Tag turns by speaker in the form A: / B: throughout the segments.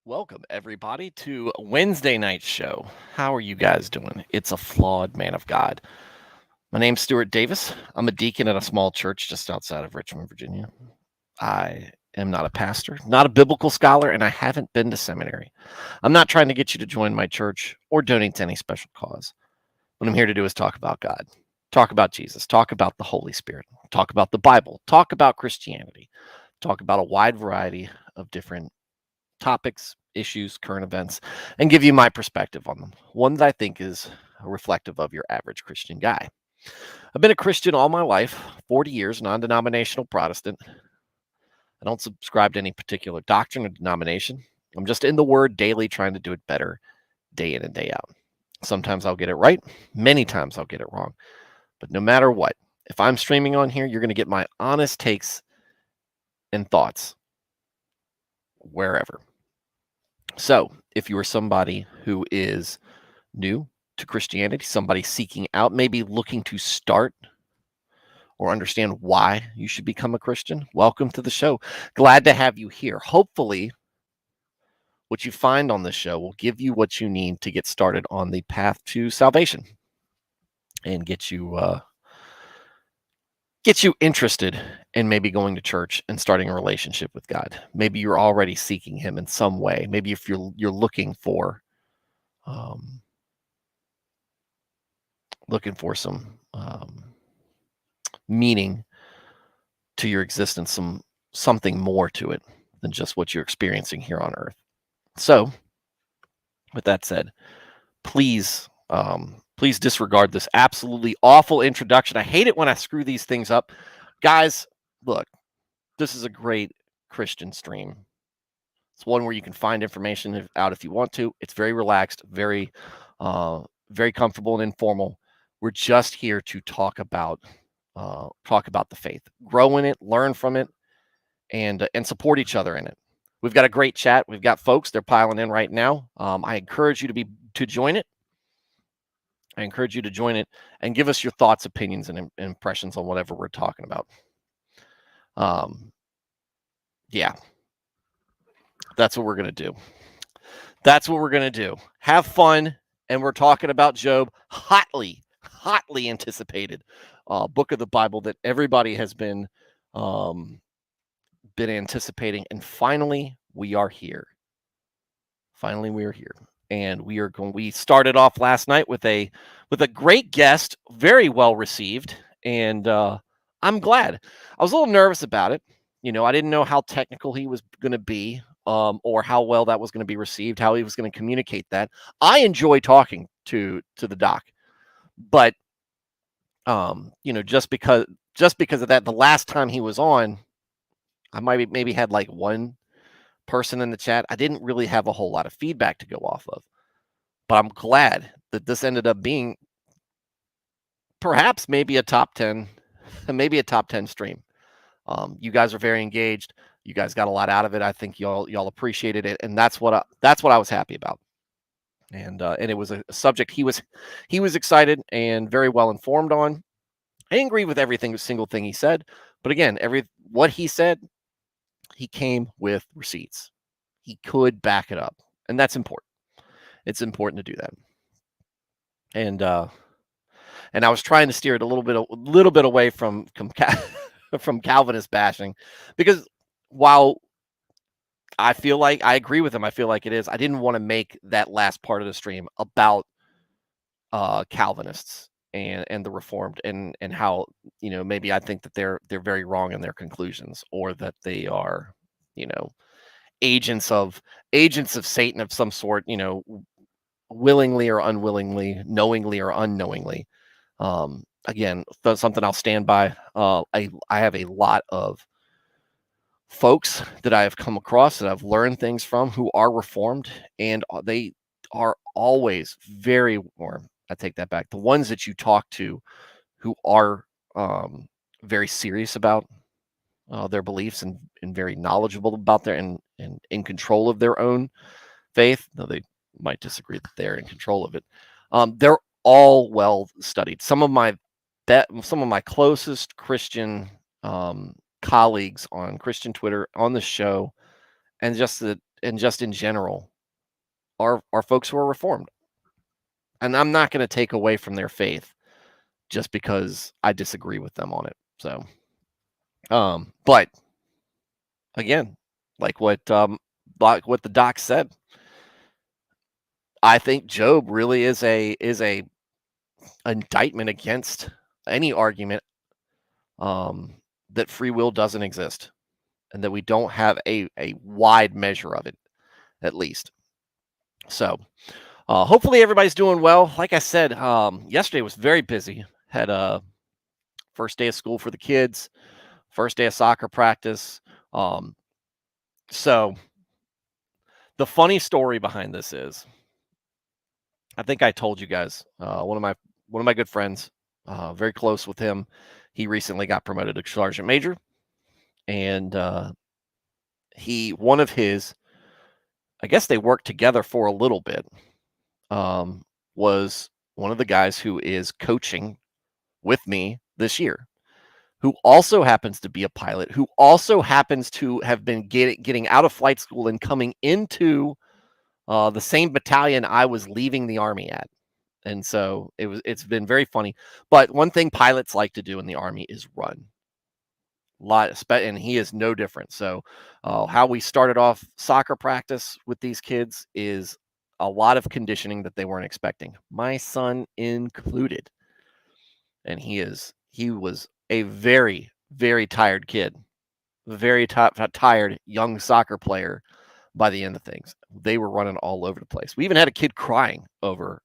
A: Welcome, everybody, to Wednesday night show. How are you guys doing? It's a flawed man of God. My name's Stuart Davis. I'm a deacon at a small church just outside of Richmond, Virginia. I am not a pastor, not a biblical scholar, and I haven't been to seminary. I'm not trying to get you to join my church or donate to any special cause. What I'm here to do is talk about God, talk about Jesus, talk about the Holy Spirit, talk about the Bible, talk about Christianity, talk about a wide variety of different topics, issues, current events, and give you my perspective on them. One that I think is reflective of your average Christian guy. I've been a Christian all my life, 40 years, non denominational Protestant. I don't subscribe to any particular doctrine or denomination. I'm just in the Word daily, trying to do it better day in and day out. Sometimes I'll get it right, many times I'll get it wrong. But no matter what, if I'm streaming on here, you're going to get my honest takes and thoughts wherever. So, if you are somebody who is new to Christianity, somebody seeking out, maybe looking to start or understand why you should become a Christian, welcome to the show. Glad to have you here. Hopefully, what you find on this show will give you what you need to get started on the path to salvation and get you interested in maybe going to church and starting a relationship with God. Maybe you're already seeking Him in some way. Maybe if you're looking for some meaning to your existence, something more to it than just what you're experiencing here on earth. So, with that said, please disregard this absolutely awful introduction. I hate it when I screw these things up. Guys, look, this is a great Christian stream. It's one where you can find information out if you want to. It's very relaxed, very comfortable and informal. We're just here to talk about the faith, grow in it, learn from it, and support each other in it. We've got a great chat. We've got folks, they're piling in right now. I encourage you to join it. I encourage you to join it and give us your thoughts, opinions, and impressions on whatever we're talking about. Yeah, that's what we're going to do. That's what we're going to do. Have fun. And we're talking about Job, hotly anticipated book of the Bible that everybody has been anticipating. And finally, we are here. And we started off last night with a great guest, very well received. And I'm glad. I was a little nervous about it. I didn't know how technical he was going to be, or how well that was going to be received, how he was going to communicate that. I enjoy talking to the doc, but just because of that, the last time he was on, I maybe had like one person in the chat. I didn't really have a whole lot of feedback to go off of, but I'm glad that this ended up being perhaps maybe a top 10 stream. You guys are very engaged. You guys got a lot out of it. I think y'all appreciated it, and that's what I was happy about. And it was a subject he was excited and very well informed on. I didn't agree with single thing he said, but again, what he said, he came with receipts. He could back it up, and that's important. It's important to do that. And I was trying to steer it a little bit away from Calvinist bashing, because while I feel like I agree with him, I feel like it is, I didn't want to make that last part of the stream about Calvinists and the Reformed and how maybe I think that they're very wrong in their conclusions, or that they are agents of Satan of some sort, willingly or unwillingly, knowingly or unknowingly. Again, that's something I'll stand by. I have a lot of folks that I have come across that I've learned things from who are Reformed, and they are always very warm. I take that back. The ones that you talk to who are very serious about their beliefs and very knowledgeable about their and in control of their own faith, though they might disagree that they're in control of it. They're all well studied. Some of my closest Christian colleagues on Christian Twitter, on the show, and just and just in general are folks who are reformed. And I'm not going to take away from their faith just because I disagree with them on it. So, but again, like what the doc said, I think Job really is a indictment against any argument that free will doesn't exist and that we don't have a wide measure of it, at least. So hopefully everybody's doing well. Like I said, yesterday was very busy. Had a first day of school for the kids, first day of soccer practice. So the funny story behind this is, I think I told you guys, one of my good friends, very close with him. He recently got promoted to sergeant major, and one of his, I guess they worked together for a little bit, was one of the guys who is coaching with me this year, who also happens to be a pilot, who also happens to have been getting out of flight school and coming into the same battalion I was leaving the Army at. And so it's been very funny. But one thing pilots like to do in the Army is run. And he is no different. So how we started off soccer practice with these kids is a lot of conditioning that they weren't expecting, my son included. And he was a very, very tired kid, very tired young soccer player by the end of things. They were running all over the place. We even had a kid crying over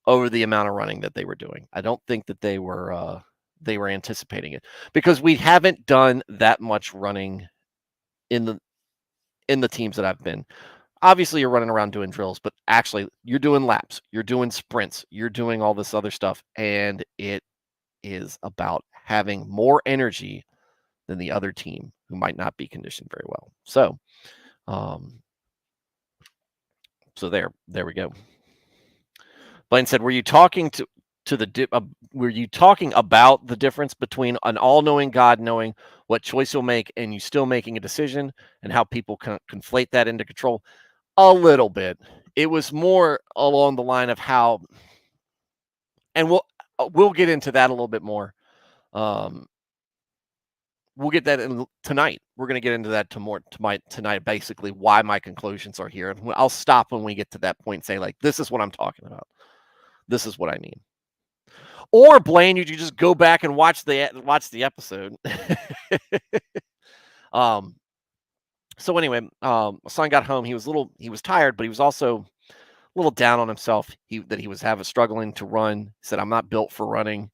A: the amount of running that they were doing. I don't think that they were anticipating it, because we haven't done that much running in the teams that I've been. Obviously, you're running around doing drills, but actually you're doing laps, you're doing sprints, you're doing all this other stuff, and it is about having more energy than the other team who might not be conditioned very well. So, there we go. Blaine said, "Were you talking were you talking about the difference between an all-knowing God knowing what choice you'll make and you still making a decision, and how people conflate that into control?" A little bit. It was more along the line of how, and we'll get into that a little bit more. We'll get that in tonight. We're going to get into that tonight, basically why my conclusions are here. And I'll stop when we get to that point and say, like, this is what I'm talking about. This is what I mean. Or Blaine, you just go back and watch the episode. So anyway, my son got home. He was tired, but he was also a little down on himself. He was struggling to run. He said, "I'm not built for running."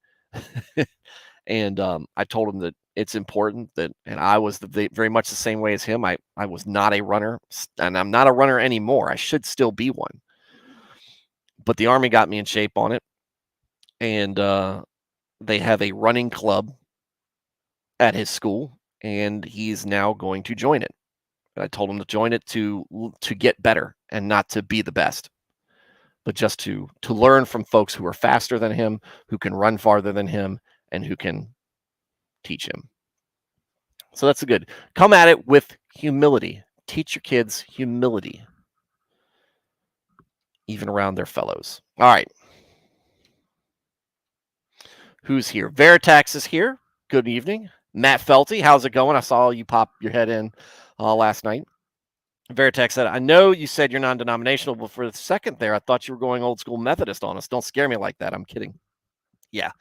A: And I told him that it's important that, and I was very much the same way as him. I was not a runner, and I'm not a runner anymore. I should still be one. But the Army got me in shape on it. And they have a running club at his school, and he's now going to join it. And I told him to join it to get better and not to be the best, but just to learn from folks who are faster than him, who can run farther than him, and who can teach him. So that's a good. Come at it with humility. Teach your kids humility, even around their fellows. All right. Who's here? Veritax is here. Good evening. Matt Felty, how's it going? I saw you pop your head in last night. Veritex said, "I know you said you're non-denominational, but for a second there, I thought you were going old school Methodist on us. Don't scare me like that. I'm kidding." Yeah,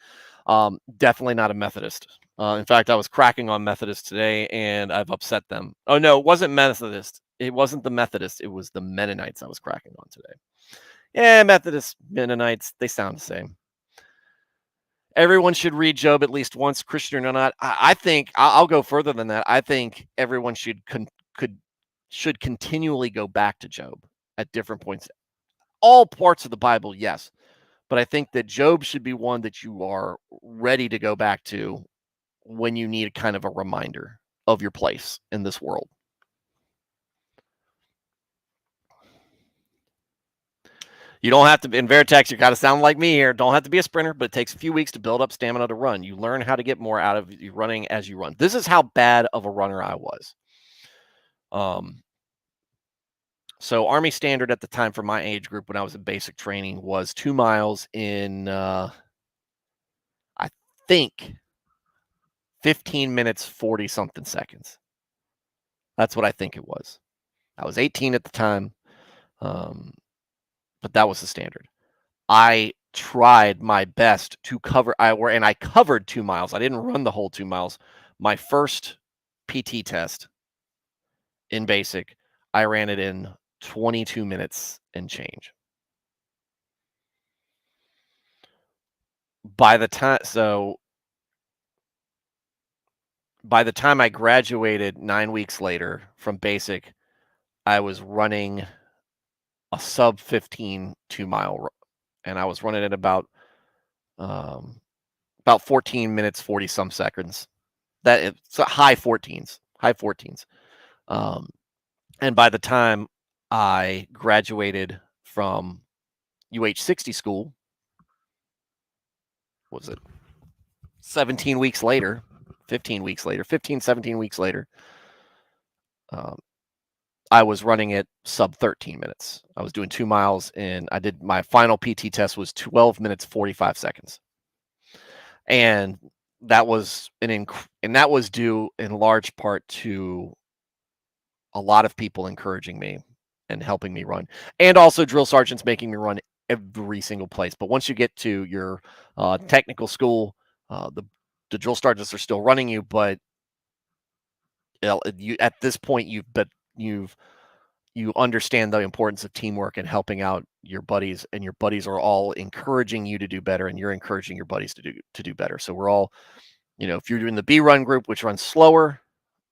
A: definitely not a Methodist. In fact, I was cracking on Methodist today, and I've upset them. Oh, no, it wasn't Methodist. It wasn't the Methodist. It was the Mennonites I was cracking on today. Yeah, Methodist, Mennonites, they sound the same. Everyone should read Job at least once, Christian or not. I think I'll go further than that. I think everyone should continually go back to Job at different points. All parts of the Bible, yes. But I think that Job should be one that you are ready to go back to when you need kind of a reminder of your place in this world. You don't have to, in Veritex, you got to sound like me here. Don't have to be a sprinter, but it takes a few weeks to build up stamina to run. You learn how to get more out of you running as you run. This is how bad of a runner I was. So Army standard at the time for my age group when I was in basic training was 2 miles in, I think 15 minutes, 40 something seconds. That's what I think it was. I was 18 at the time, but that was the standard. I tried my best to cover, and I covered 2 miles. I didn't run the whole 2 miles. My first PT test in basic, I ran it in 22 minutes and change. By the time I graduated 9 weeks later from basic, I was running a sub 15 2-mile, and I was running at about 14 minutes 40 some seconds. That it's high 14s. And by the time I graduated from UH60 school, what was it 17 weeks later, 15 weeks later, 15, 17 weeks later, I was running it sub 13 minutes. I was doing 2 miles, and I did my final PT test was 12 minutes 45 seconds. And that was and that was due in large part to a lot of people encouraging me and helping me run, and also drill sergeants making me run every single place. But once you get to your technical school, the drill sergeants are still running you, but you at this point you understand the importance of teamwork and helping out your buddies, and your buddies are all encouraging you to do better, and you're encouraging your buddies to do better. So we're all, if you're doing the B run group, which runs slower,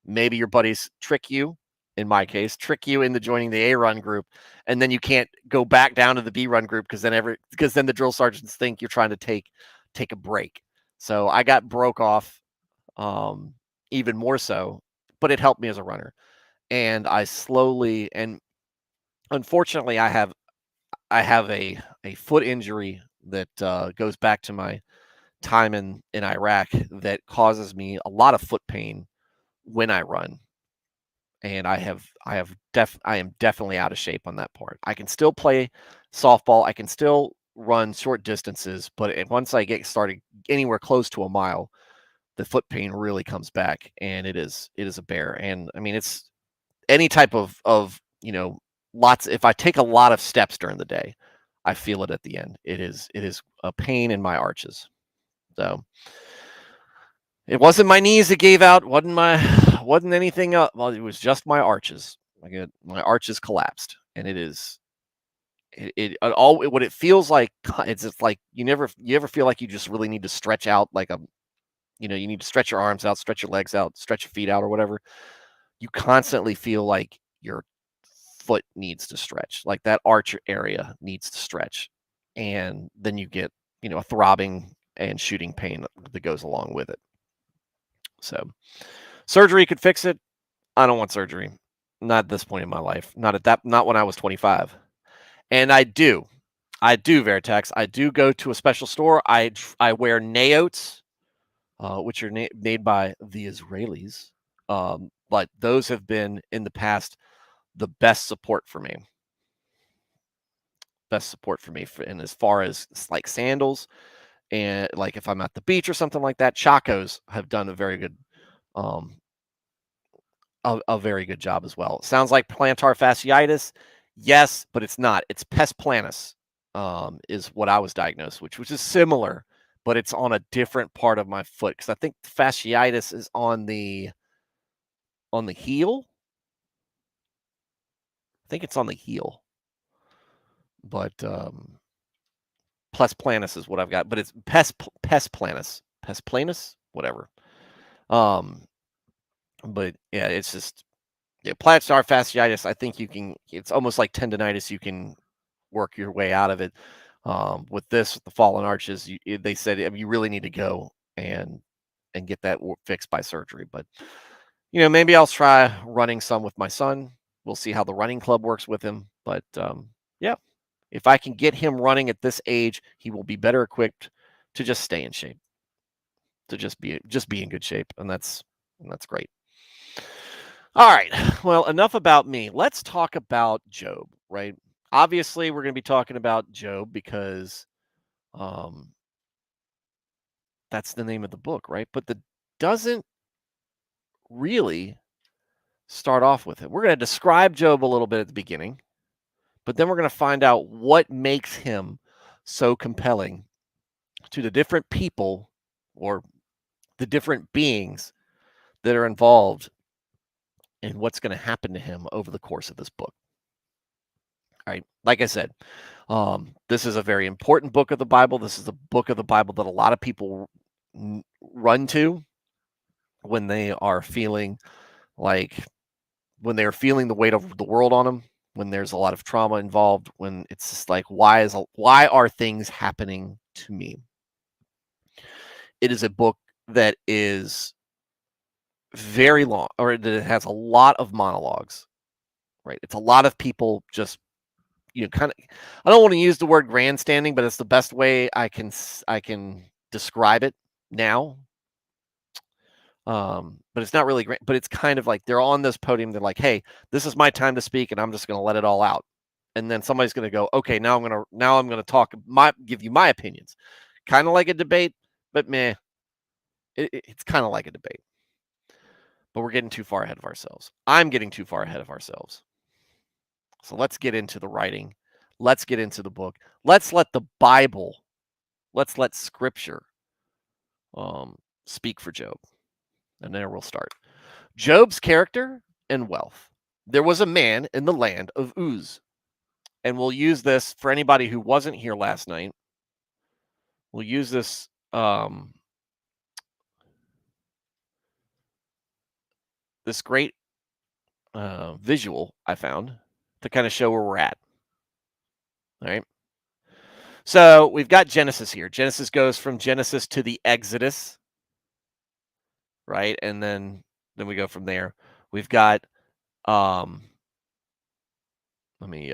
A: maybe your buddies trick you, in my case, trick you into joining the A run group, and then you can't go back down to the B run group because then the drill sergeants think you're trying to take a break. So I got broke off, even more so, but it helped me as a runner. And I slowly, and unfortunately, I have a foot injury that goes back to my time in Iraq that causes me a lot of foot pain when I run. And I am definitely out of shape on that part. I can still play softball. I can still run short distances, but once I get started anywhere close to a mile, the foot pain really comes back, and it is a bear. And I mean, it's any type of lots. If I take a lot of steps during the day, I feel it at the end. It is a pain in my arches. So it wasn't my knees that gave out. Wasn't anything up. Well, it was just my arches. My arches collapsed, and what it feels like. It's just like you ever feel like you just really need to stretch out, like you need to stretch your arms out, stretch your legs out, stretch your feet out, or whatever. You constantly feel like your foot needs to stretch, like that arch area needs to stretch, and then you get a throbbing and shooting pain that goes along with it. So surgery could fix it. I don't want surgery. Not at this point in my life. Not when I was 25. And I do Veritex. I do go to a special store. I wear Naotes, which are made by the Israelis. But those have been in the past the best support for me. And as far as like sandals, and like if I'm at the beach or something like that, Chacos have done a very good a very good job as well. Sounds like plantar fasciitis. Yes, but it's not. It's pes planus, is what I was diagnosed with, which is similar, but it's on a different part of my foot, because I think fasciitis is on the heel. I think it's on the heel, but pes planus is what I've got. But it's pes planus, whatever. But yeah, it's just plantar fasciitis. I think it's almost like tendonitis. You can work your way out of it. With the fallen arches, they said you really need to go and get that fixed by surgery. But maybe I'll try running some with my son. We'll see how the running club works with him. But yeah, if I can get him running at this age, he will be better equipped to just stay in shape, to just be in good shape, and that's great. All right. Well, enough about me. Let's talk about Job, right? Obviously, we're going to be talking about Job because um, that's the name of the book, right? But the doesn't really start off with it. We're going to describe Job a little bit at the beginning, but then we're going to find out what makes him so compelling to the different people or the different beings that are involved in what's going to happen to him over the course of this book. All right. Like I said, this is a very important book of the Bible. This is a book of the Bible that a lot of people run to when they are feeling like when they're feeling the weight of the world on them, when there's a lot of trauma involved, when it's just like why are things happening to me? It is a book that is very long, or that it has a lot of monologues, right? It's a lot of people just kind of, I don't want to use the word grandstanding, but it's the best way I can describe it now. But it's not really great, but it's kind of like they're on this podium. They're like, "Hey, this is my time to speak, and I'm just going to let it all out." And then somebody's going to go, "Okay, now I'm going to give you my opinions." Kind of like a debate, but meh, it's kind of like a debate. But we're getting too far ahead of ourselves. I'm getting too far ahead of ourselves. So let's get into the writing. Let's get into the book. Let's let the Bible, let's let Scripture speak for Job. And there we'll start. Job's character and wealth. There was a man in the land of Uz. And we'll use this for anybody who wasn't here last night. We'll use this this great visual I found to kind of show where we're at. All right. So we've got Genesis here. Genesis goes from Genesis to the Exodus, right? And then we go from there. We've got let me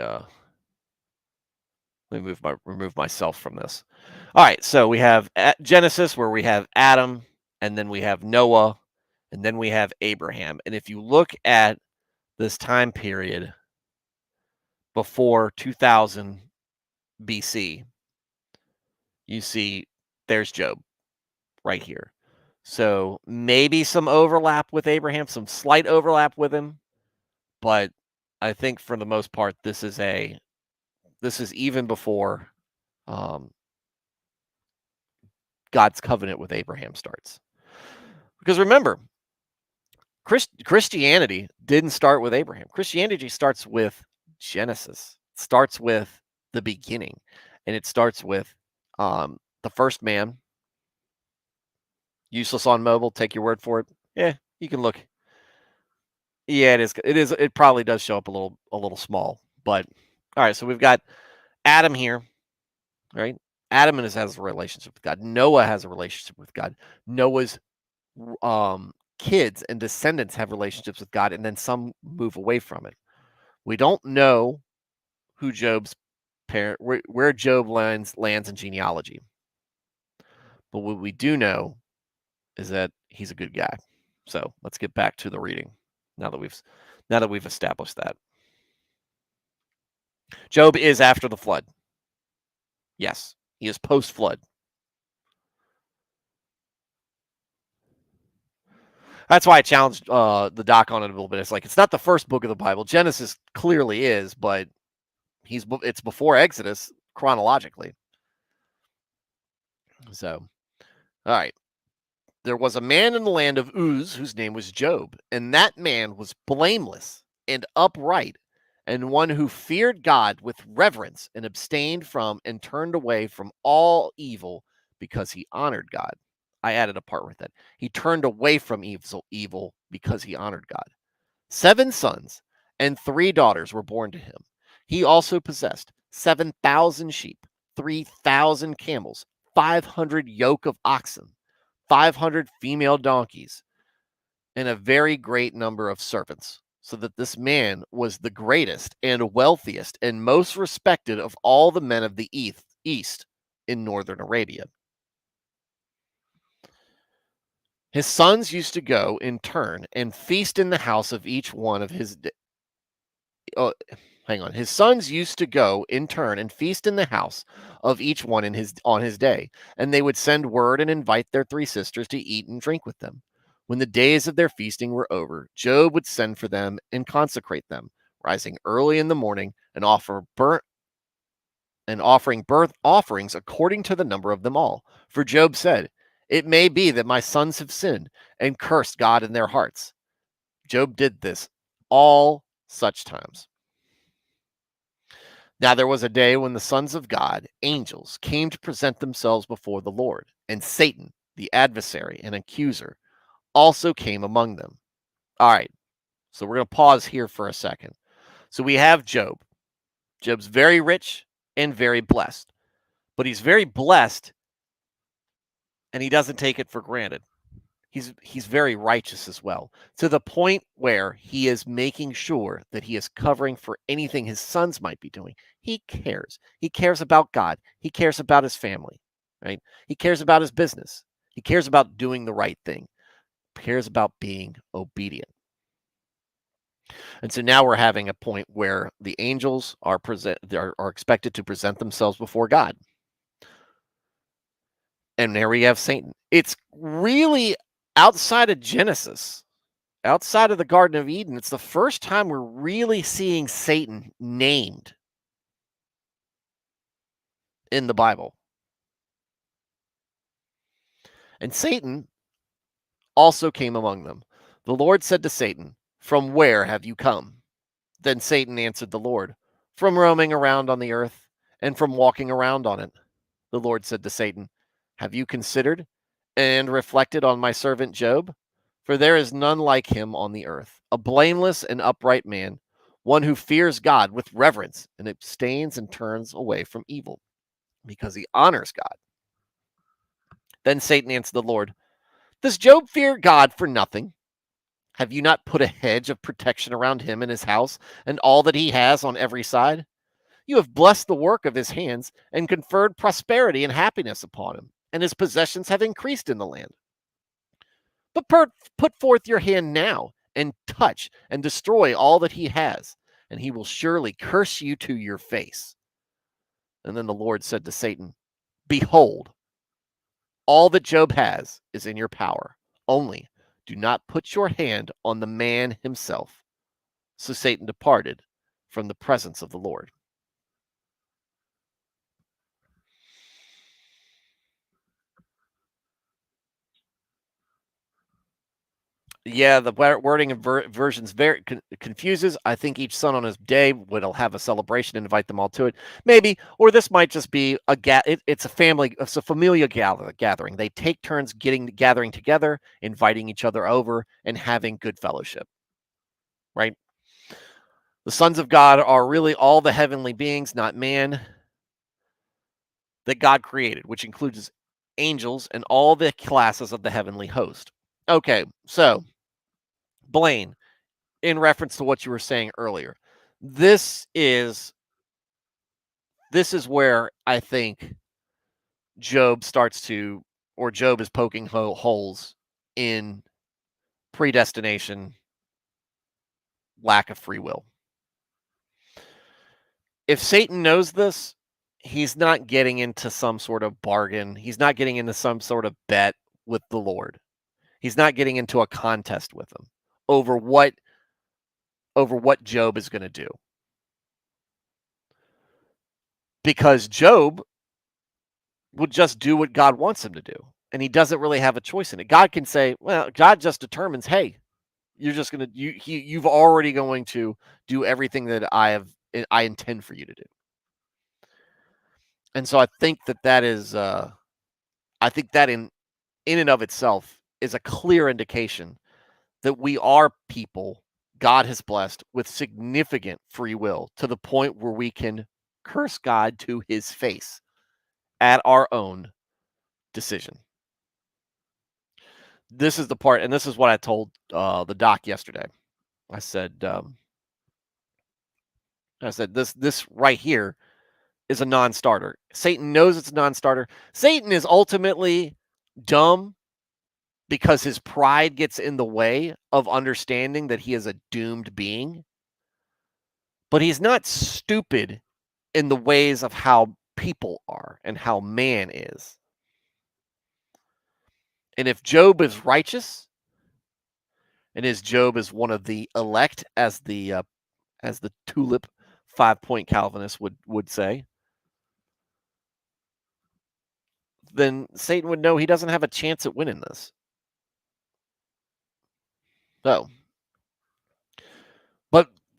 A: remove myself from this. All right, so we have Genesis where we have Adam, and then we have Noah, and then we have Abraham. And if you look at this time period before 2000 BC, you see there's Job right here. So maybe some overlap with Abraham, some slight overlap with him, but I think for the most part, this is even before God's covenant with Abraham starts. Because remember, Christianity didn't start with Abraham. Christianity starts with Genesis. It starts with the beginning, and it starts with the first man. Useless on mobile. Take your word for it. Yeah, you can look. Yeah, it is. It is. It probably does show up a little small, but all right. So we've got Adam here, right? Adam has a relationship with God. Noah has a relationship with God. Noah's kids and descendants have relationships with God, and then some move away from it. We don't know who Job's parent, where Job lands in genealogy, but what we do know is that he's a good guy. So let's get back to the reading. Now that we've established that Job is after the flood. Yes, he is post flood. That's why I challenged the doc on it a little bit. It's like it's not the first book of the Bible. Genesis clearly is, but it's before Exodus chronologically. So, all right. There was a man in the land of Uz whose name was Job, and that man was blameless and upright, and one who feared God with reverence and abstained from and turned away from all evil because he honored God. I added a part with that. He turned away from evil because he honored God. 7 sons and 3 daughters were born to him. He also possessed 7,000 sheep, 3,000 camels, 500 yoke of oxen, 500 female donkeys, and a very great number of servants, so that this man was the greatest and wealthiest and most respected of all the men of the east in northern Arabia. His sons used to go in turn and feast in the house of each one of his oh, hang on. His sons used to go in turn and feast in the house of each one in his on his day, and they would send word and invite their three sisters to eat and drink with them. When the days of their feasting were over, Job would send for them and consecrate them, rising early in the morning and offering birth offerings according to the number of them all. For Job said, "It may be that my sons have sinned and cursed God in their hearts." Job did this all such times. Now there was a day when the sons of God, angels, came to present themselves before the Lord, and Satan, the adversary and accuser, also came among them. All right, so we're going to pause here for a second. So we have Job. Job's very rich and very blessed, but he's very blessed and he doesn't take it for granted. He's very righteous as well, to the point where he is making sure that he is covering for anything his sons might be doing. He cares. He cares about God. He cares about his family, right? He cares about his business. He cares about doing the right thing. He cares about being obedient. And so now we're having a point where the angels are expected to present themselves before God. And there we have Satan. It's really outside of Genesis, outside of the Garden of Eden, it's the first time we're really seeing Satan named in the Bible. And Satan also came among them. The Lord said to Satan, "From where have you come?" Then Satan answered the Lord, "From roaming around on the earth and from walking around on it." The Lord said to Satan, "Have you considered and reflected on my servant Job? For there is none like him on the earth, a blameless and upright man, one who fears God with reverence and abstains and turns away from evil, because he honors God." Then Satan answered the Lord, "Does Job fear God for nothing? Have you not put a hedge of protection around him and his house and all that he has on every side? You have blessed the work of his hands and conferred prosperity and happiness upon him, and his possessions have increased in the land. But put forth your hand now and touch and destroy all that he has, and he will surely curse you to your face." And then the Lord said to Satan, "Behold, all that Job has is in your power. Only do not put your hand on the man himself." So Satan departed from the presence of the Lord. Yeah, the wording of versions very confuses. I think each son on his day will have a celebration and invite them all to it. Maybe, or this might just be it's a family, it's a familial gathering. They take turns gathering together, inviting each other over, and having good fellowship. Right? The sons of God are really all the heavenly beings, not man, that God created, which includes angels and all the classes of the heavenly host. Okay, so Blaine, in reference to what you were saying earlier, this is this is where I think Job starts to, or Job is poking holes in predestination, lack of free will. If Satan knows this, he's not getting into some sort of bargain. He's not getting into some sort of bet with the Lord. He's not getting into a contest with him over what Job is going to do. Because Job would just do what God wants him to do. And he doesn't really have a choice in it. God can say, well, God just determines, hey, you're just going to, you've already going to do everything that I intend for you to do. And so I think that is, I think that in and of itself is a clear indication that we are people God has blessed with significant free will, to the point where we can curse God to his face at our own decision. This is the part, and this is what I told the doc yesterday. I said, this right here is a non-starter. Satan knows it's a non-starter. Satan is ultimately dumb because his pride gets in the way of understanding that he is a doomed being. But he's not stupid in the ways of how people are and how man is. And if Job is righteous, and as Job is one of the elect, as the tulip 5-point Calvinist would say, then Satan would know he doesn't have a chance at winning this.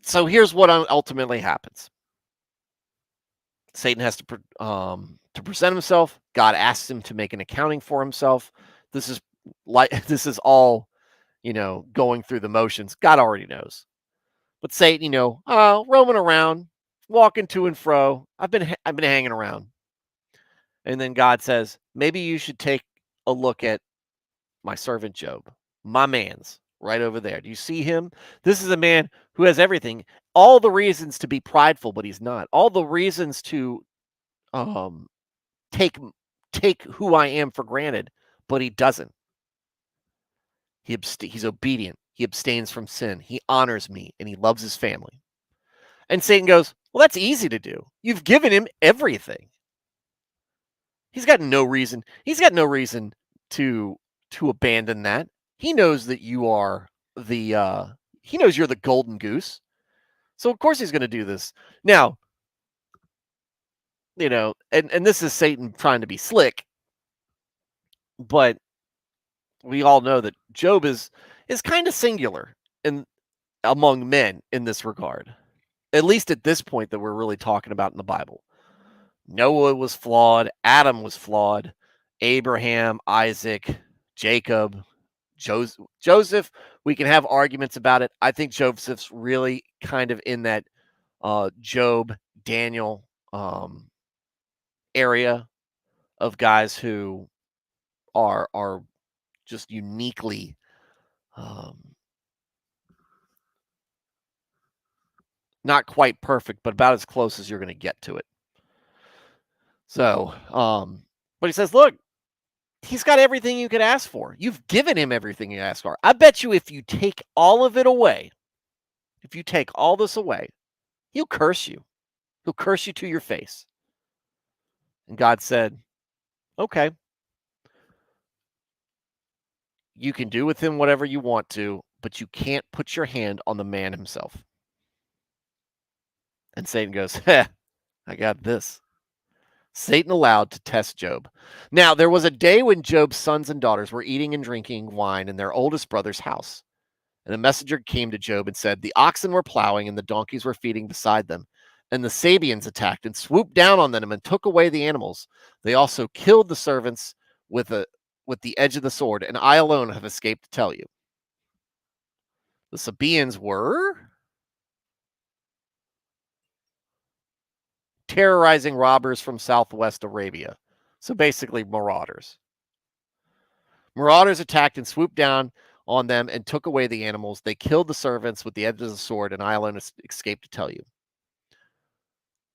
A: So here's what ultimately happens. Satan has to present himself. God asks him to make an accounting for himself. This is all, going through the motions. God already knows. But Satan, roaming around, walking to and fro. I've been hanging around. And then God says, maybe you should take a look at my servant Job, my man's right over there. Do you see him? This is a man who has everything, all the reasons to be prideful, but he's not. All the reasons to take who I am for granted, but he doesn't. He's obedient. He abstains from sin. He honors me, and he loves his family. And Satan goes, well, that's easy to do. You've given him everything. He's got no reason. He's got no reason to abandon that. He knows that you are he knows you're the golden goose. So of course he's going to do this. Now, and this is Satan trying to be slick, but we all know that Job is kind of singular among men in this regard. At least at this point that we're really talking about in the Bible. Noah was flawed, Adam was flawed, Abraham, Isaac, Jacob, Joseph, we can have arguments about it. I think Joseph's really kind of in that Job, Daniel area of guys who are just uniquely not quite perfect, but about as close as you're going to get to it. So, but he says, look, he's got everything you could ask for. You've given him everything you asked for. I bet you if you take all of it away, if you take all this away, he'll curse you. He'll curse you to your face. And God said, okay, you can do with him whatever you want to, but you can't put your hand on the man himself. And Satan goes, I got this. Satan allowed to test Job. Now, there was a day when Job's sons and daughters were eating and drinking wine in their oldest brother's house. And a messenger came to Job and said, the oxen were plowing and the donkeys were feeding beside them. And the Sabeans attacked and swooped down on them and took away the animals. They also killed the servants with the edge of the sword, and I alone have escaped to tell you. The Sabeans were terrorizing robbers from southwest Arabia. So basically marauders. Marauders attacked and swooped down on them and took away the animals. They killed the servants with the edge of the sword, and I alone escaped to tell you.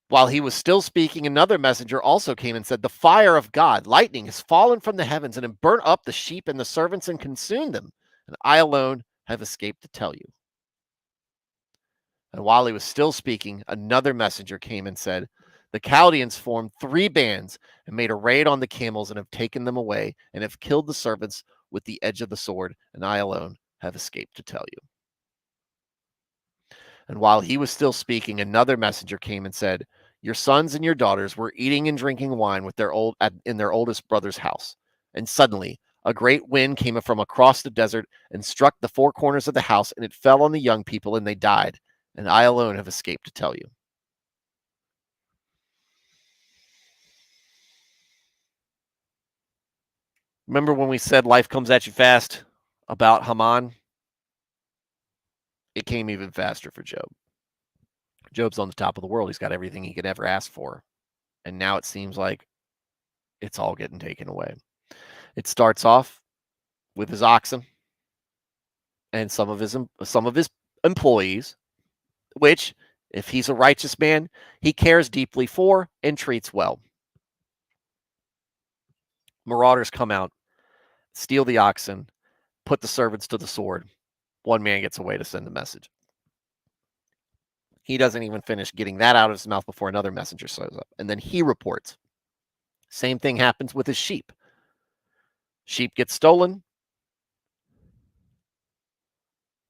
A: While he was still speaking, another messenger also came and said, the fire of God, lightning, has fallen from the heavens and have burnt up the sheep and the servants and consumed them. And I alone have escaped to tell you. And while he was still speaking, another messenger came and said, the Chaldeans formed 3 bands and made a raid on the camels and have taken them away and have killed the servants with the edge of the sword. And I alone have escaped to tell you. And while he was still speaking, another messenger came and said, your sons and your daughters were eating and drinking wine in their oldest brother's house. And suddenly a great wind came from across the desert and struck the 4 corners of the house, and it fell on the young people, and they died. And I alone have escaped to tell you. Remember when we said life comes at you fast about Haman? It came even faster for Job. Job's on the top of the world. He's got everything he could ever ask for. And now it seems like it's all getting taken away. It starts off with his oxen and some of his employees, which, if he's a righteous man, he cares deeply for and treats well. Marauders come out, steal the oxen, put the servants to the sword. One man gets away to send the message. He doesn't even finish getting that out of his mouth before another messenger shows up. And then he reports. Same thing happens with his sheep. Sheep get stolen.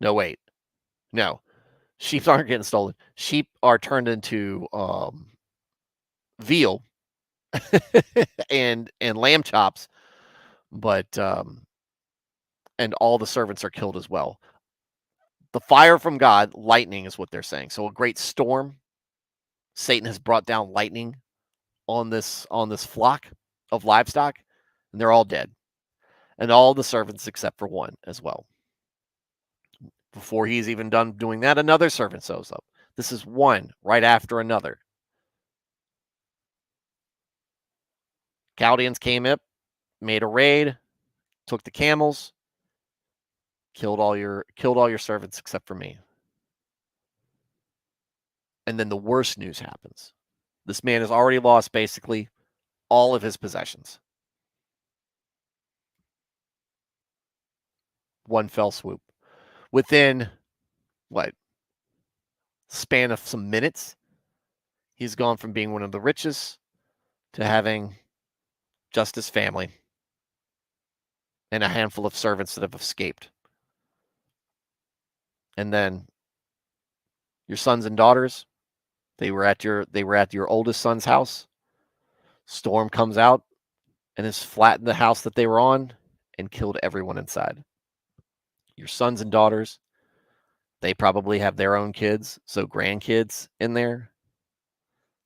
A: No, wait. No. Sheep aren't getting stolen. Sheep are turned into veal and lamb chops, but and all the servants are killed as well. The fire from God, lightning is what they're saying. So a great storm. Satan has brought down lightning on this flock of livestock, and they're all dead. And all the servants except for one as well. Before he's even done doing that, another servant shows up. This is one right after another. Chaldeans came up, made a raid, took the camels, killed all your servants except for me. And then the worst news happens. This man has already lost basically all of his possessions. One fell swoop. Within what? Span of some minutes, he's gone from being one of the richest to having just his family and a handful of servants that have escaped. And then your sons and daughters, they were at your oldest son's house. Storm comes out and has flattened the house that they were on and killed everyone inside. Your sons and daughters, they probably have their own kids, so grandkids in there.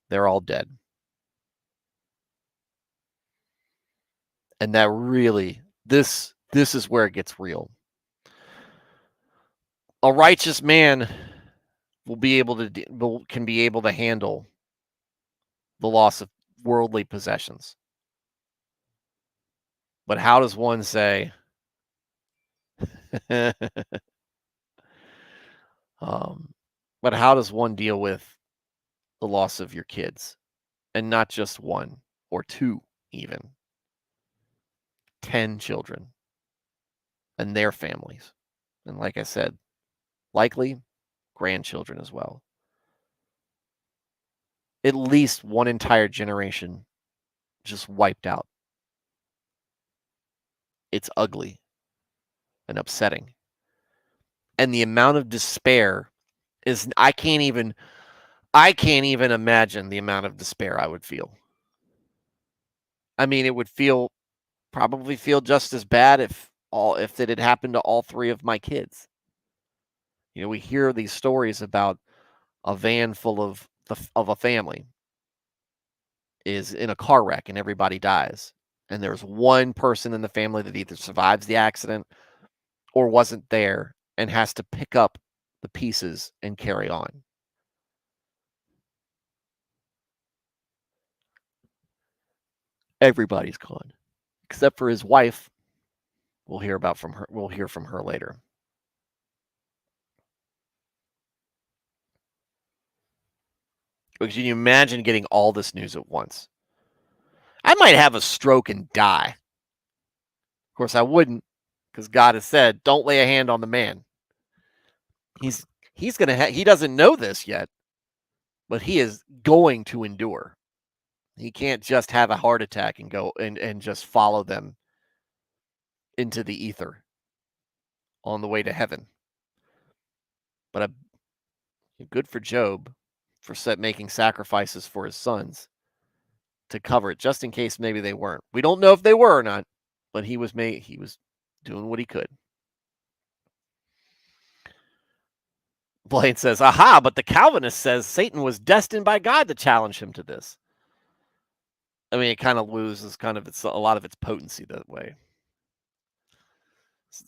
A: They're all dead. And that really, this is where it gets real. A righteous man can be able to handle the loss of worldly possessions. But how does one say, but how does one deal with the loss of your kids? And not just one or two, even 10 children and their families. And like I said, likely grandchildren as well. At least one entire generation just wiped out. It's ugly and upsetting. And the amount of despair is, I can't even imagine the amount of despair I would feel. I mean, it would probably feel just as bad if it had happened to all three of my kids. You know, we hear these stories about a van full of a family is in a car wreck and everybody dies. And there's one person in the family that either survives the accident or wasn't there and has to pick up the pieces and carry on. Everybody's gone, except for his wife. We'll hear from her later. Because can you imagine getting all this news at once? I might have a stroke and die. Of course, I wouldn't, because God has said, "Don't lay a hand on the man." He's gonna. He doesn't know this yet, but he is going to endure. He can't just have a heart attack and go and just follow them into the ether on the way to heaven. But good for Job for making sacrifices for his sons to cover it, just in case maybe they weren't. We don't know if they were or not, but he was doing what he could. Blaine says, "Aha, but the Calvinist says Satan was destined by God to challenge him to this." I mean, it kind of loses a lot of its potency that way.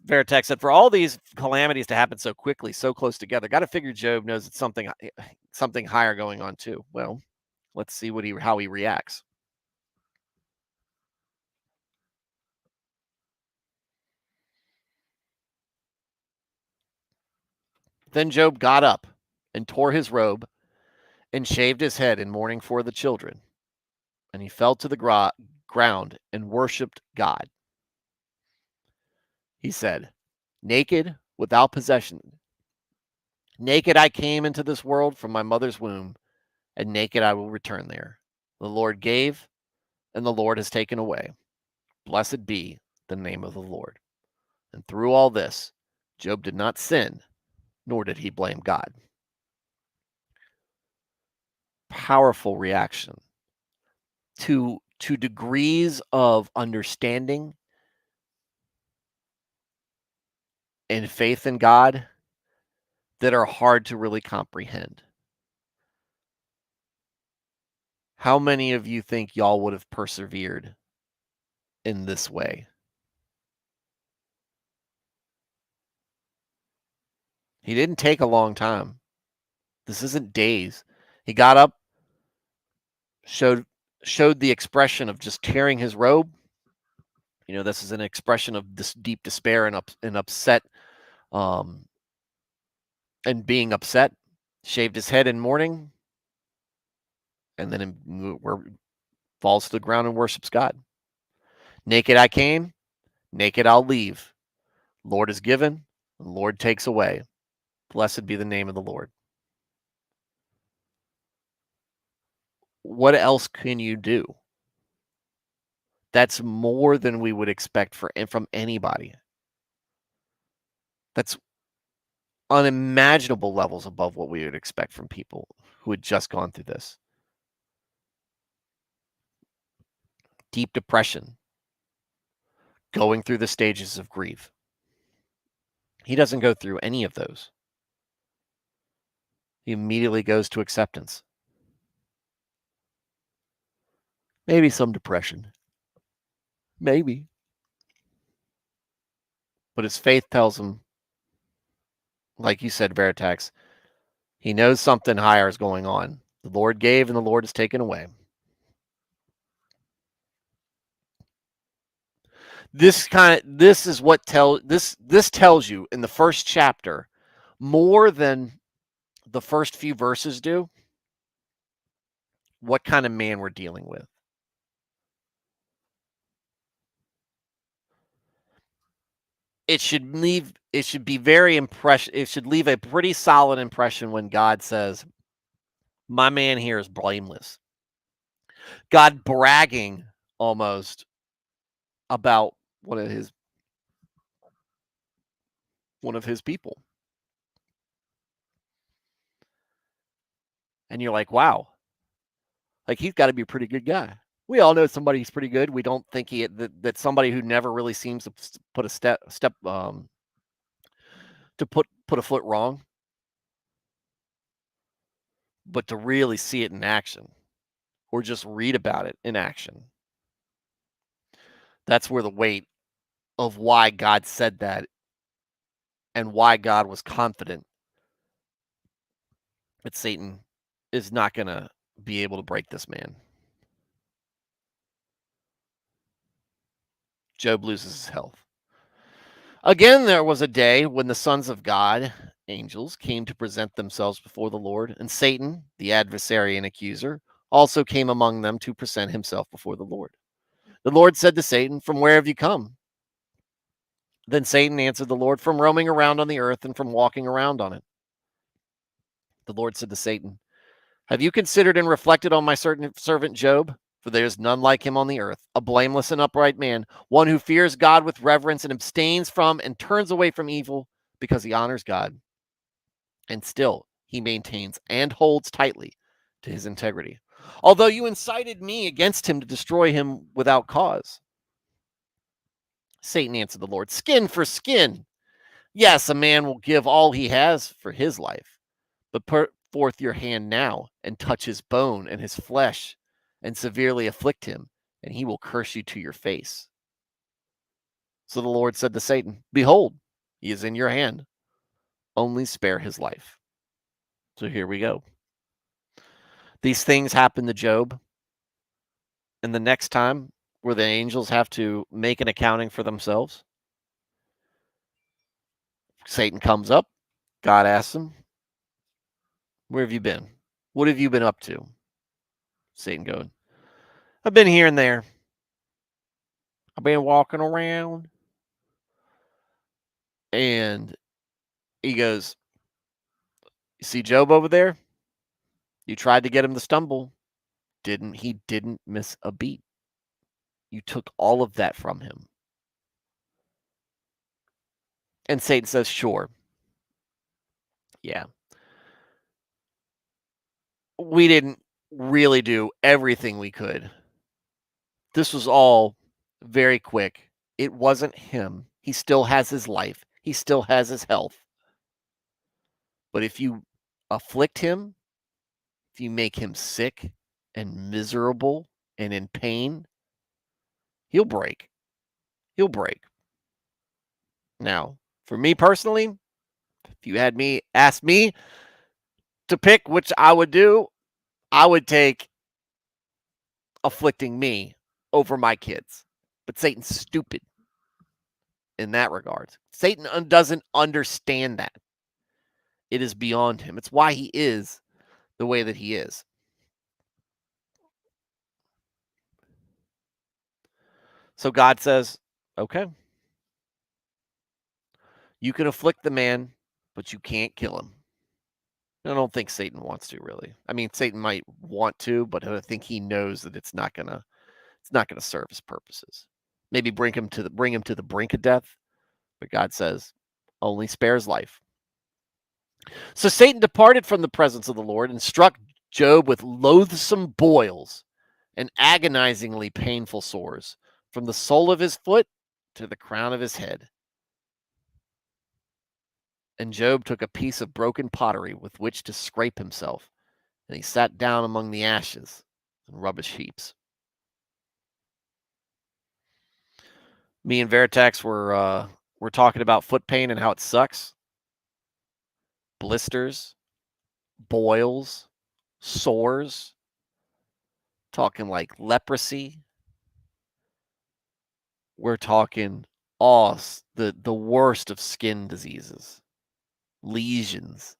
A: Veritex said, "For all these calamities to happen so quickly, so close together, got to figure Job knows it's something higher going on too." Well, let's see how he reacts. Then Job got up and tore his robe and shaved his head in mourning for the children. And he fell to the ground and worshipped God. He said, naked, without possession. Naked I came into this world from my mother's womb, and naked I will return there. The Lord gave, and the Lord has taken away. Blessed be the name of the Lord. And through all this, Job did not sin, nor did he blame God. Powerful reaction to degrees of understanding and faith in God that are hard to really comprehend. How many of you think y'all would have persevered in this way? He didn't take a long time. This isn't days. He got up, showed the expression of just tearing his robe. You know, this is an expression of this deep despair and upset, um, and being upset. Shaved his head in mourning, and then falls to the ground and worships God. Naked I came, naked I'll leave. Lord is given, the Lord takes away. Blessed be the name of the Lord. What else can you do? That's more than we would expect from anybody. That's unimaginable levels above what we would expect from people who had just gone through this. Deep depression, going through the stages of grief. He doesn't go through any of those. He immediately goes to acceptance. Maybe some depression. Maybe. But his faith tells him, like you said, Veritax, he knows something higher is going on. The Lord gave and the Lord has taken away. This is what this tells you in the first chapter more than the first few verses do what kind of man we're dealing with. It should be very it should leave a pretty solid impression when God says, my man here is blameless. God bragging almost about one of his people. And you're like, wow, like he's got to be a pretty good guy. We all know somebody's pretty good. We don't think that somebody who never really seems to put a step to put a foot wrong, but to really see it in action or just read about it in action. That's where the weight of why God said that and why God was confident that Satan is not going to be able to break this man. Job loses his health. Again, there was a day when the sons of God, angels, came to present themselves before the Lord, and Satan, the adversary and accuser, also came among them to present himself before the Lord. The Lord said to Satan, "From where have you come?" Then Satan answered the Lord, "From roaming around on the earth and from walking around on it." The Lord said to Satan, "Have you considered and reflected on my servant Job? For there is none like him on the earth, a blameless and upright man, one who fears God with reverence and abstains from and turns away from evil because he honors God. And still he maintains and holds tightly to his integrity. Although you incited me against him to destroy him without cause." Satan answered the Lord, "Skin for skin. Yes, a man will give all he has for his life. But put forth your hand now and touch his bone and his flesh and severely afflict him, and he will curse you to your face." So the Lord said to Satan, "Behold, he is in your hand. Only spare his life." So here we go. These things happen to Job. And the next time where the angels have to make an accounting for themselves, Satan comes up. God asks him, "Where have you been? What have you been up to?" Satan going, "I've been here and there. I've been walking around. And he goes, "You see Job over there? You tried to get him to stumble. He didn't miss a beat. You took all of that from him." And Satan says, "Sure. Yeah. We didn't really do everything we could. This was all very quick. It wasn't him. He still has his life. He still has his health. But if you afflict him, if you make him sick and miserable and in pain, he'll break. He'll break." Now, for me personally, if you had me ask me to pick which I would do, I would take afflicting me over my kids. But Satan's stupid in that regard. Satan doesn't understand that. It is beyond him. It's why he is the way that he is. So God says, "Okay, you can afflict the man, but you can't kill him." I don't think Satan wants to really. I mean, Satan might want to, but I think he knows that it's not gonna serve his purposes. Maybe bring him to the brink of death, but God says, only spares life. So Satan departed from the presence of the Lord and struck Job with loathsome boils and agonizingly painful sores from the sole of his foot to the crown of his head. And Job took a piece of broken pottery with which to scrape himself, and he sat down among the ashes and rubbish heaps. Me and Veritex were talking about foot pain and how it sucks. Blisters, boils, sores, talking like leprosy. We're talking all the worst of skin diseases, lesions.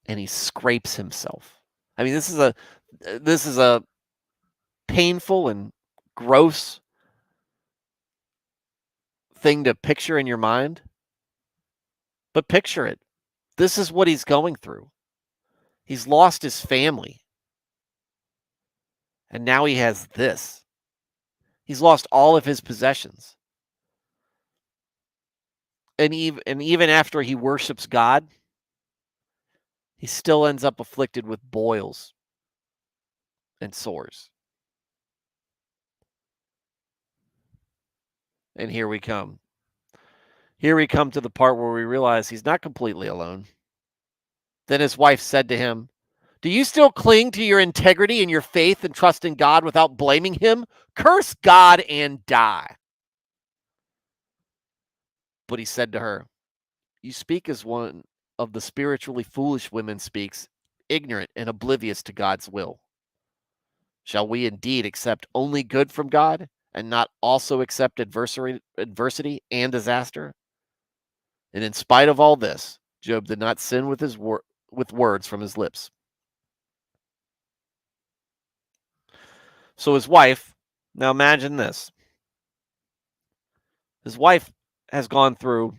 A: And he scrapes himself. I mean, this is a painful and gross thing to picture in your mind, but picture it. This is what he's going through. He's lost his family, and now he has this. He's lost all of his possessions. And even after he worships God, he still ends up afflicted with boils and sores. And here we come. Here we come to the part where we realize he's not completely alone. Then his wife said to him, "Do you still cling to your integrity and your faith and trust in God without blaming him? Curse God and die." But he said to her, "You speak as one of the spiritually foolish women speaks, ignorant and oblivious to God's will. Shall we indeed accept only good from God and not also accept adversity and disaster?" And in spite of all this, Job did not sin with words from his lips. So his wife, now imagine this. His wife has gone through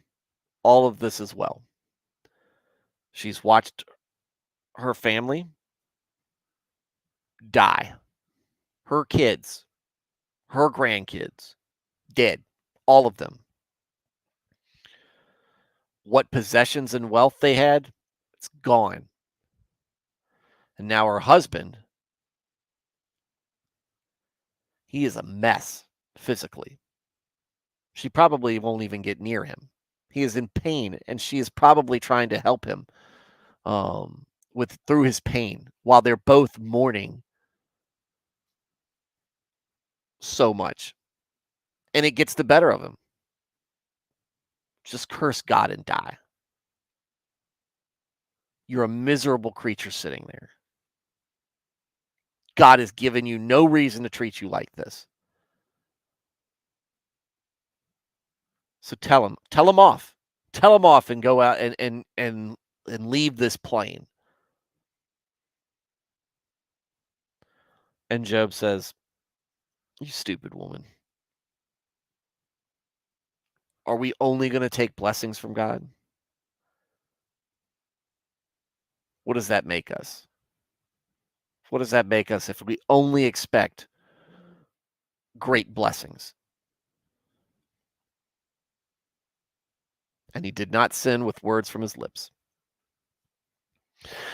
A: all of this as well. She's watched her family die, her kids, her grandkids, dead, all of them. What possessions and wealth they had, it's gone. And now her husband, he is a mess physically. She probably won't even get near him. He is in pain, and she is probably trying to help him with through his pain while they're both mourning so much. And it gets the better of him. Just curse God and die. You're a miserable creature sitting there. God has given you no reason to treat you like this. So tell him off. Tell him off and go out and leave this plane. And Job says, "You stupid woman. Are we only going to take blessings from God? What does that make us? What does that make us if we only expect great blessings? And he did not sin with words from his lips.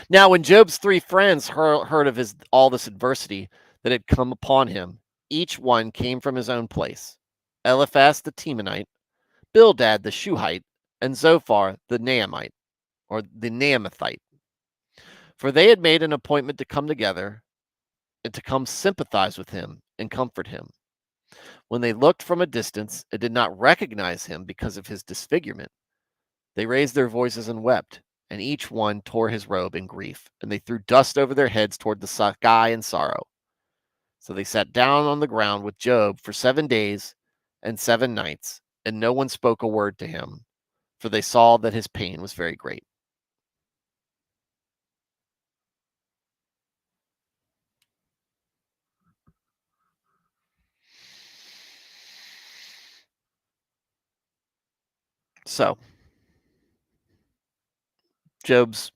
A: Now, when Job's 3 friends heard of all this adversity that had come upon him, each one came from his own place. Eliphaz the Temanite, Bildad the Shuhite, and Zophar the Naamite, or the Naamathite. For they had made an appointment to come together and to come sympathize with him and comfort him. When they looked from a distance and did not recognize him because of his disfigurement, they raised their voices and wept, and each one tore his robe in grief, and they threw dust over their heads toward the sky in sorrow. So they sat down on the ground with Job for 7 days and 7 nights, and no one spoke a word to him, for they saw that his pain was very great. So, Job's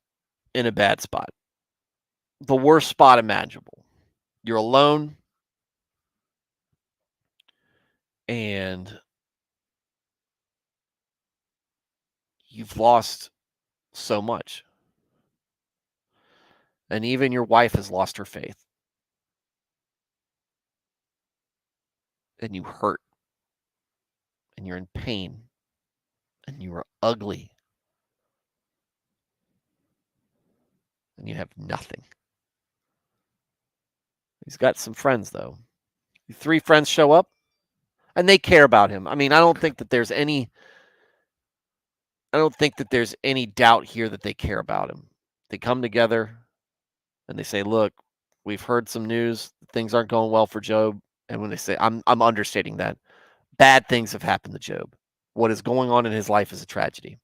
A: in a bad spot, the worst spot imaginable. You're alone, and you've lost so much. And even your wife has lost her faith. And you hurt. And you're in pain. And you are ugly. And you have nothing. He's got some friends, though. 3 friends show up, and they care about him. I mean, I don't think that there's any doubt here that they care about him. They come together and they say, "Look, we've heard some news. Things aren't going well for Job." And when they say, I'm understating that. Bad things have happened to Job. What is going on in his life is a tragedy.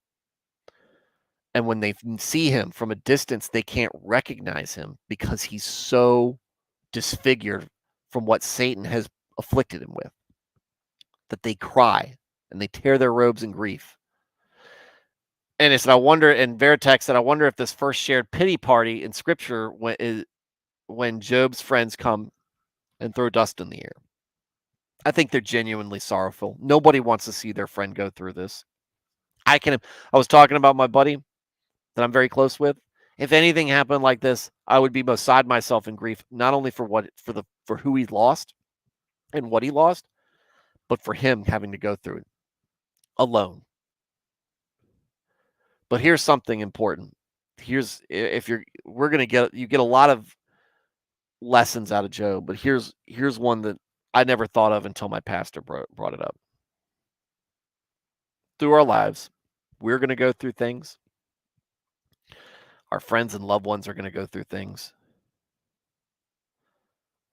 A: And when they see him from a distance, they can't recognize him because he's so disfigured from what Satan has afflicted him with that they cry and they tear their robes in grief. And it's, I wonder, and Veritex said, I wonder if this first shared pity party in Scripture when Job's friends come and throw dust in the air. I think they're genuinely sorrowful. Nobody wants to see their friend go through this. I was talking about my buddy that I'm very close with. If anything happened like this, I would be beside myself in grief, not only for who he lost and what he lost, but for him having to go through it alone. But here's something important. We're going to get a lot of lessons out of Job, but here's one that I never thought of until my pastor brought it up. Through our lives, we're going to go through things. Our friends and loved ones are going to go through things.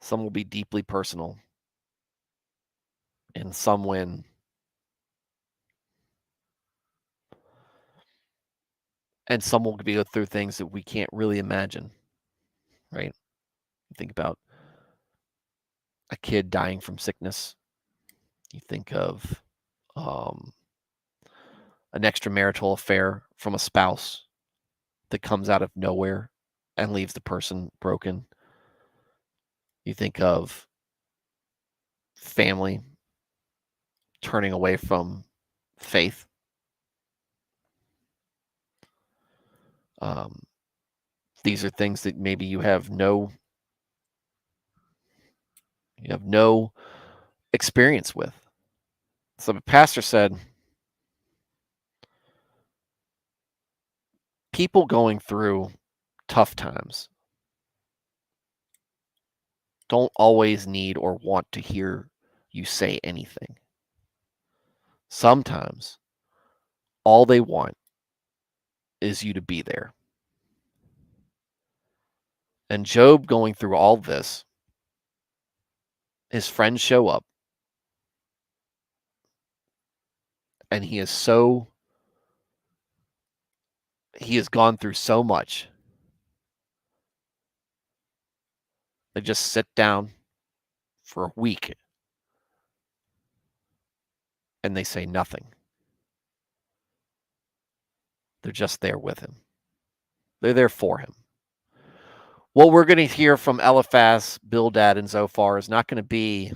A: Some will be deeply personal, and some win. And some will go through things that we can't really imagine, right? Think about a kid dying from sickness. You think of an extramarital affair from a spouse that comes out of nowhere and leaves the person broken. You think of family turning away from faith. These are things that maybe you have no experience with. So the pastor said, people going through tough times don't always need or want to hear you say anything. Sometimes all they want is you to be there. And Job going through all this, his friends show up, and he has gone through so much. They just sit down for a week and they say nothing. They're just there with him. They're there for him. What we're going to hear from Eliphaz, Bildad, and Zophar is not going to be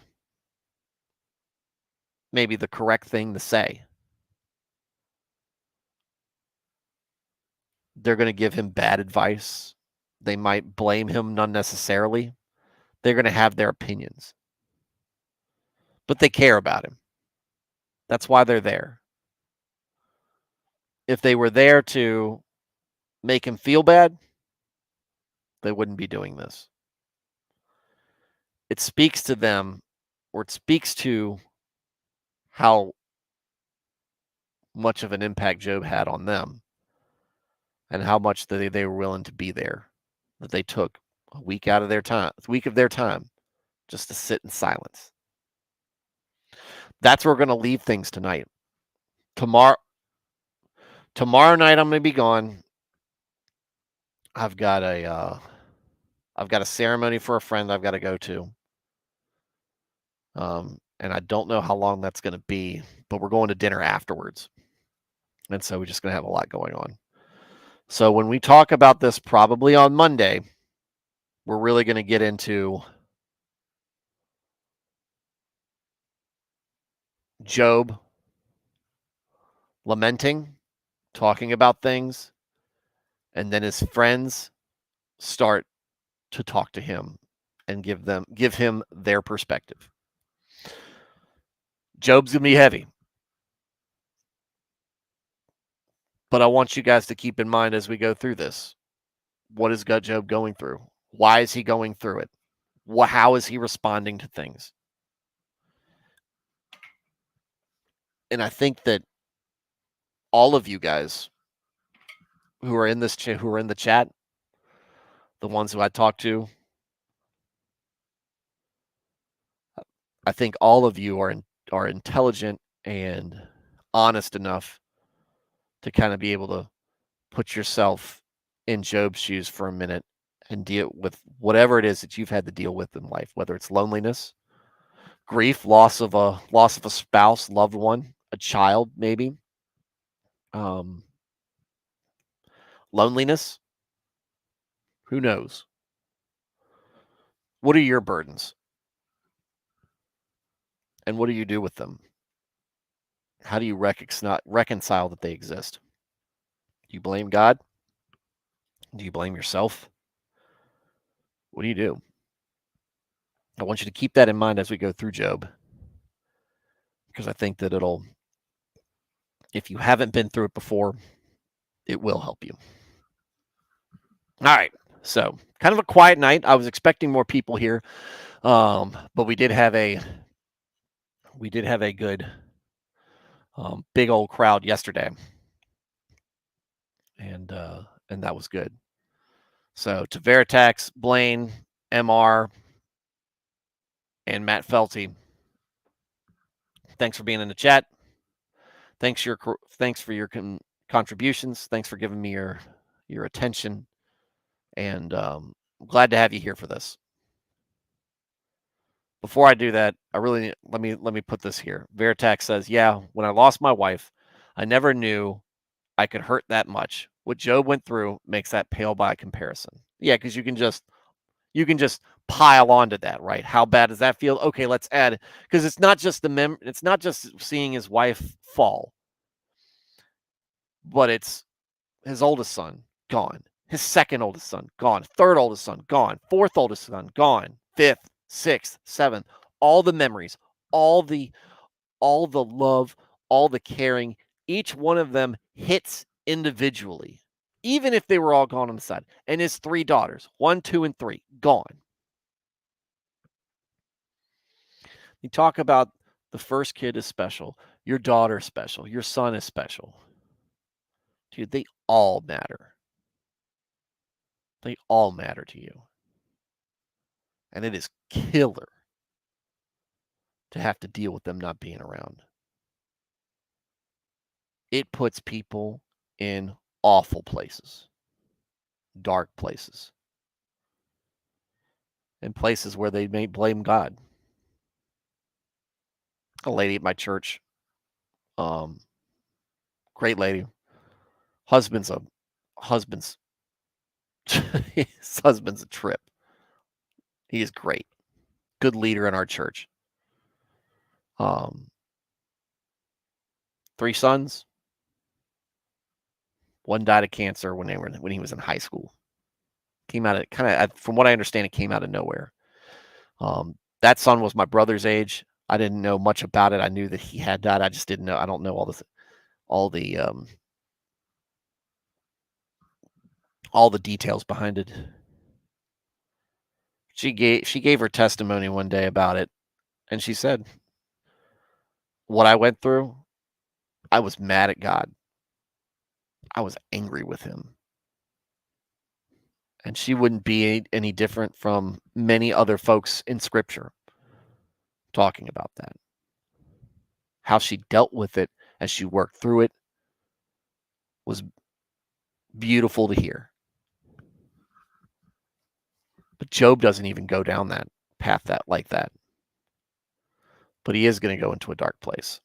A: maybe the correct thing to say. They're going to give him bad advice. They might blame him unnecessarily. They're going to have their opinions. But they care about him. That's why they're there. If they were there to make him feel bad, they wouldn't be doing this. It speaks to them, or it speaks to how much of an impact Job had on them and how much they were willing to be there, that they took a week of their time just to sit in silence. That's where we're going to leave things tonight. Tomorrow night I'm going to be gone. I've got a ceremony for a friend I've got to go to. And I don't know how long that's going to be, but we're going to dinner afterwards. And so we're just going to have a lot going on. So when we talk about this probably on Monday, we're really going to get into Job lamenting, talking about things, and then his friends start to talk to him and give him their perspective. Job's going to be heavy. But I want you guys to keep in mind as we go through this, what is Job going through? Why is he going through it? How is he responding to things? And I think that all of you guys who are in this who are in the chat, the ones who I talked to, I think all of you are intelligent and honest enough to kind of be able to put yourself in Job's shoes for a minute and deal with whatever it is that you've had to deal with in life, whether it's loneliness, grief, loss of a spouse, loved one, a child, maybe, loneliness. Who knows? What are your burdens? And what do you do with them? How do you reconcile that they exist? Do you blame God? Do you blame yourself? What do you do? I want you to keep that in mind as we go through Job, because I think that if you haven't been through it before, it will help you. All right. So kind of a quiet night. I was expecting more people here. But we did have a good big old crowd yesterday. And that was good. So to Veritax, Blaine, MR, and Matt Felty, thanks for being in the chat. Thanks for your contributions. Thanks for giving me your attention. And I'm glad to have you here for this. Before I do that, I really let me put this here. Veritax says, "Yeah, when I lost my wife, I never knew I could hurt that much. What Job went through makes that pale by comparison." Yeah, because you can just pile onto that, right? How bad does that feel? Okay, let's add, because it's not just it's not just seeing his wife fall, but it's his oldest son gone, his second oldest son gone, third oldest son gone, fourth oldest son gone, fifth, sixth, seventh, all the memories, all the love, all the caring, each one of them hits individually, even if they were all gone on the side. And his three daughters, 1, 2, and 3, gone. You talk about the first kid is special, your daughter is special, your son is special. Dude, they all matter. They all matter to you. And it is killer to have to deal with them not being around. It puts people in awful places, dark places, and places where they may blame God. A lady at my church, great lady, Husband's his husband's a trip. He is great. Good leader in our church. 3 sons. One died of cancer when he was in high school. Came out of from what I understand, it came out of nowhere. That son was my brother's age. I didn't know much about it. I knew that he had died. I just didn't know. I don't know all the details behind it. She gave her testimony one day about it, and she said, "What I went through, I was mad at God. I was angry with him." And she wouldn't be any different from many other folks in Scripture talking about that. How she dealt with it as she worked through it was beautiful to hear. But Job doesn't even go down that path like that. But he is going to go into a dark place.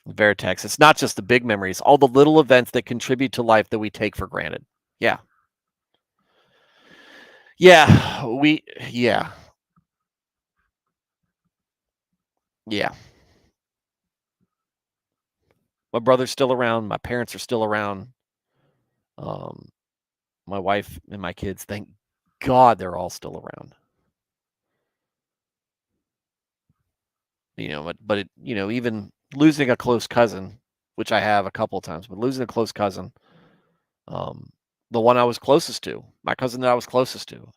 A: Veritex, it's not just the big memories, all the little events that contribute to life that we take for granted. Yeah. Yeah. Yeah. My brother's still around. My parents are still around. My wife and my kids, thank God they're all still around. Even losing a close cousin, which I have a couple of times, but losing a close cousin, the one I was closest to, my cousin that I was closest to,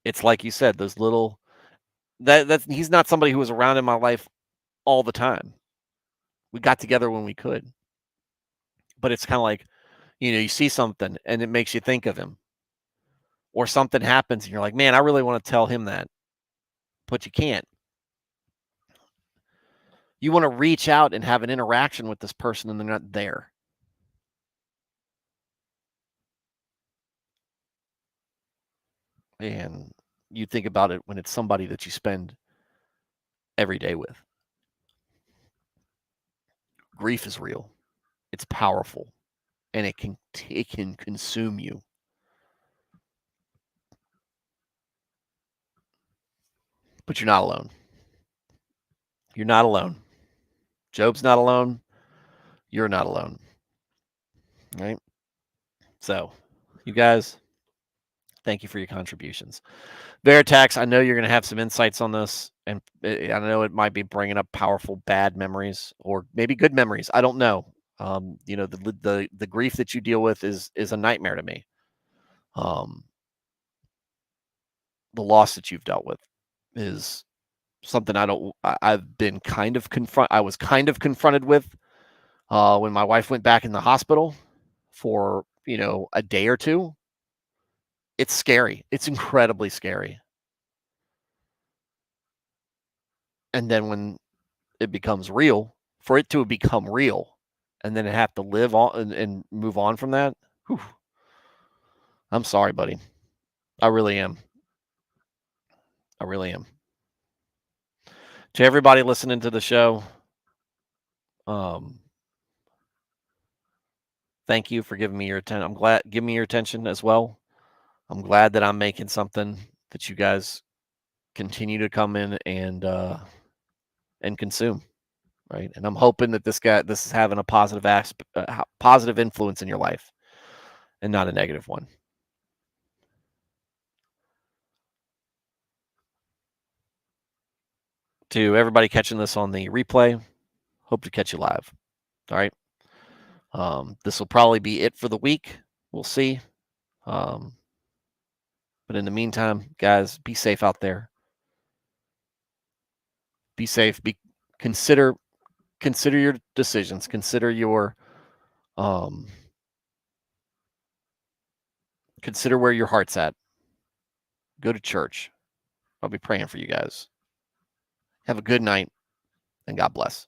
A: it's like you said, those little that's he's not somebody who was around in my life all the time. We got together when we could, but it's kind of like, you see something and it makes you think of him, or something happens and you're like, man, I really want to tell him that, but you can't. You want to reach out and have an interaction with this person and they're not there. And you think about it when it's somebody that you spend every day with. Grief is real. It's powerful, and it can consume you. But you're not alone. You're not alone. Job's not alone. You're not alone. Right? So, you guys, thank you for your contributions. Veritax, I know you're going to have some insights on this, and I know it might be bringing up powerful bad memories or maybe good memories. I don't know. The grief that you deal with is a nightmare to me. The loss that you've dealt with is something I've been I was kind of confronted with when my wife went back in the hospital for, a day or two. It's scary. It's incredibly scary. And then when it becomes real, for it to become real, and then have to live on and move on from that, whew, I'm sorry, buddy. I really am. I really am. To everybody listening to the show, thank you for giving me your attention. Give me your attention as well. I'm glad that I'm making something that you guys continue to come in and consume, right? And I'm hoping that this is having a positive influence in your life, and not a negative one. To everybody catching this on the replay, hope to catch you live. All right. This will probably be it for the week. We'll see. But in the meantime, guys, be safe out there. Be safe. Consider your decisions. Consider consider where your heart's at. Go to church. I'll be praying for you guys. Have a good night, and God bless.